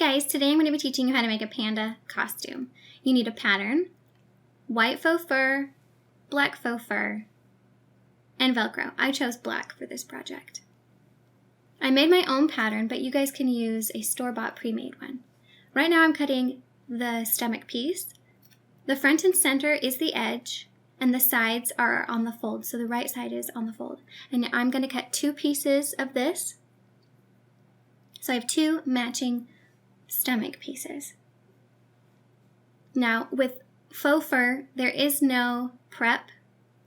guys, today I'm going to be teaching you how to make a panda costume. You need a pattern, white faux fur, black faux fur, and Velcro. I chose black for this project. I made my own pattern, but you guys can use a store-bought pre-made one. Right now I'm cutting the stomach piece. The front and center is the edge, and the sides are on the fold, so the right side is on the fold. And I'm going to cut 2 pieces of this. So I have 2 matching stomach pieces. Now with faux fur, there is no prep.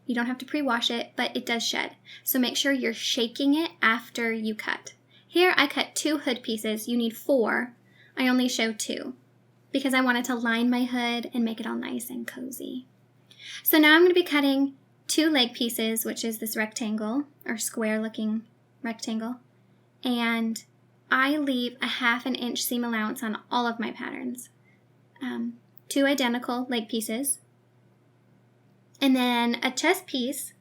You don't have to pre-wash it, but it does shed. So make sure you're shaking it after you cut. Here I cut 2 hood pieces. You need 4. I only show 2 because I wanted to line my hood and make it all nice and cozy. So now I'm going to be cutting 2 leg pieces, which is this rectangle or square looking rectangle. And I leave a 1/2 inch seam allowance on all of my patterns. 2 identical leg pieces. And then a chest piece,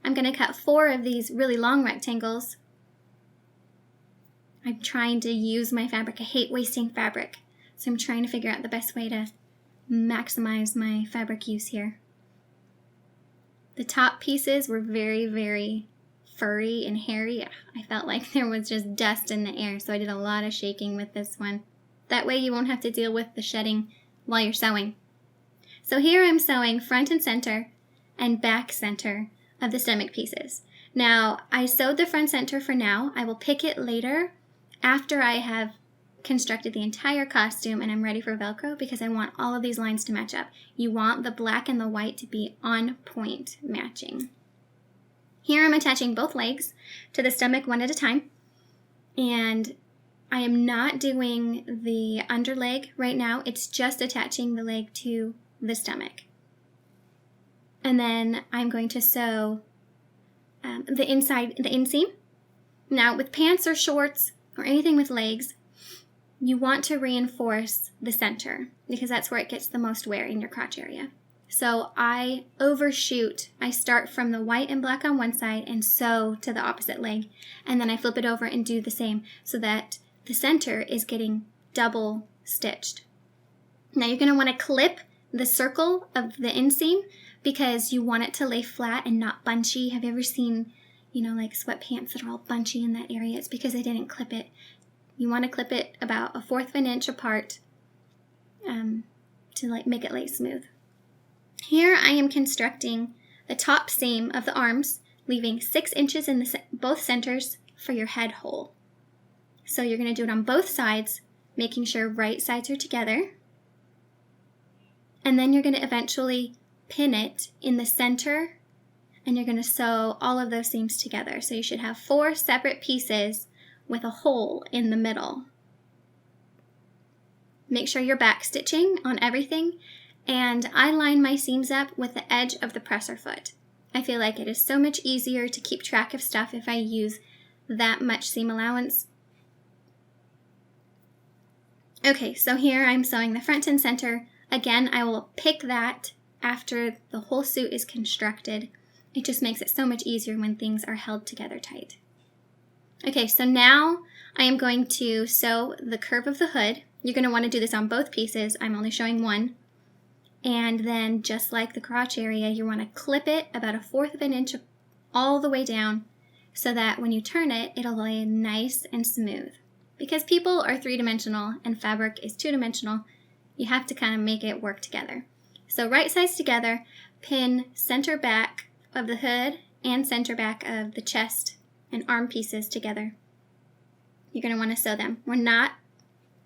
I'm going to cut 4 of these really long rectangles. I'm trying to use my fabric. I hate wasting fabric. So I'm trying to figure out the best way to maximize my fabric use here. The top pieces were very, very furry and hairy. I felt like there was just dust in the air, so I did a lot of shaking with this one. That way you won't have to deal with the shedding while you're sewing. So here I'm sewing front and center and back center of the stomach pieces. Now, I sewed the front center for now. I will pick it later after I have constructed the entire costume and I'm ready for Velcro because I want all of these lines to match up. You want the black and the white to be on point matching. Here I'm attaching both legs to the stomach one at a time, and I am not doing the underleg right now. It's just attaching the leg to the stomach. And then I'm going to sew the inseam. Now with pants or shorts or anything with legs, you want to reinforce the center because that's where it gets the most wear in your crotch area. So I overshoot. I start from the white and black on one side and sew to the opposite leg. And then I flip it over and do the same so that the center is getting double stitched. Now you're going to want to clip the circle of the inseam because you want it to lay flat and not bunchy. Have you ever seen, like sweatpants that are all bunchy in that area? It's because I didn't clip it. You want to clip it about 1/4 of an inch apart to make it lay smooth. Here I am constructing the top seam of the arms, leaving 6 inches in both centers for your head hole. So you're going to do it on both sides, making sure right sides are together. And then you're going to eventually pin it in the center, and you're going to sew all of those seams together. So you should have 4 separate pieces with a hole in the middle. Make sure you're back stitching on everything. And I line my seams up with the edge of the presser foot. I feel like it is so much easier to keep track of stuff if I use that much seam allowance. Okay, so here I'm sewing the front and center. Again, I will pick that after the whole suit is constructed. It just makes it so much easier when things are held together tight. Okay, so now I am going to sew the curve of the hood. You're going to want to do this on both pieces. I'm only showing one. And then just like the crotch area, you want to clip it about 1/4 of an inch all the way down so that when you turn it, it'll lay nice and smooth. Because people are 3-dimensional and fabric is 2-dimensional, you have to kind of make it work together. So right sides together, pin center back of the hood and center back of the chest and arm pieces together. You're going to want to sew them. We're not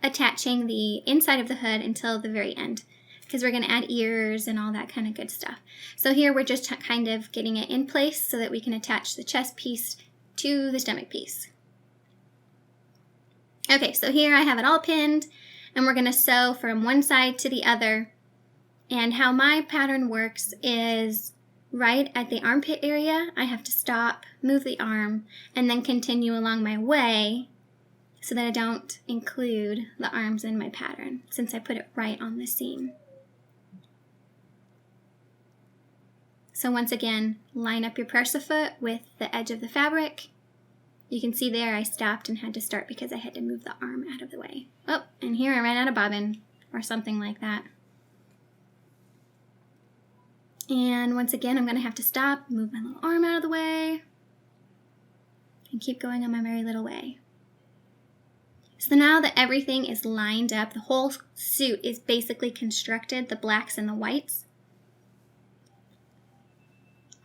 attaching the inside of the hood until the very end, because we're going to add ears and all that kind of good stuff. So here we're just kind of getting it in place so that we can attach the chest piece to the stomach piece. Okay, so here I have it all pinned, and we're going to sew from one side to the other. And how my pattern works is right at the armpit area, I have to stop, move the arm, and then continue along my way so that I don't include the arms in my pattern since I put it right on the seam. So once again, line up your presser foot with the edge of the fabric You can see there I stopped and had to start because I had to move the arm out of the way. Oh, and here I ran out of bobbin or something like that. And once again, I'm going to have to stop, move my little arm out of the way, and keep going on my merry little way. So now that everything is lined up, the whole suit is basically constructed, the blacks and the whites.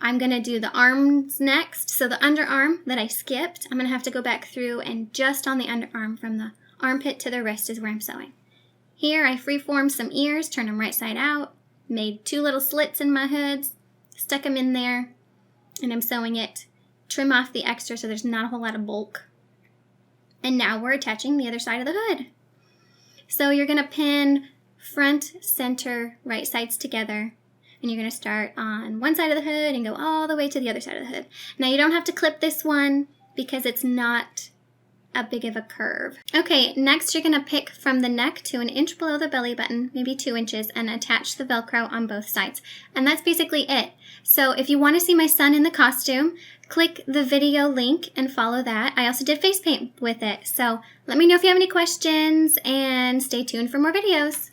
I'm going to do the arms next. So the underarm that I skipped, I'm going to have to go back through, and just on the underarm from the armpit to the wrist is where I'm sewing. Here I freeformed some ears, turned them right side out, made 2 little slits in my hoods, stuck them in there, and I'm sewing it. Trim off the extra so there's not a whole lot of bulk. And now we're attaching the other side of the hood. So you're going to pin front, center, right sides together. And you're going to start on one side of the hood and go all the way to the other side of the hood. Now you don't have to clip this one because it's not a big of a curve. Okay, next you're going to pick from the neck to an inch below the belly button, maybe 2 inches, and attach the Velcro on both sides. And that's basically it. So if you want to see my son in the costume, click the video link and follow that. I also did face paint with it. So let me know if you have any questions and stay tuned for more videos.